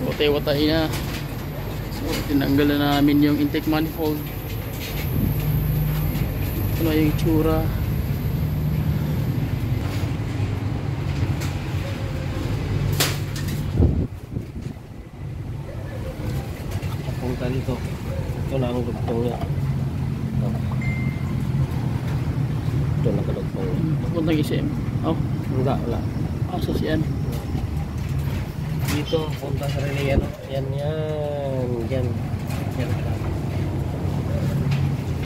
watay-watay na. So tinanggal na namin yung intake manifold. Ano yung itsura. Punta dito. Ito na ang dugtong niya. Ito na kadugtong niya. Papuntang SM. Oh, Enggak, wala. asa siyan. Dito, punta sa relay, ano? Yan. Yan. Yan.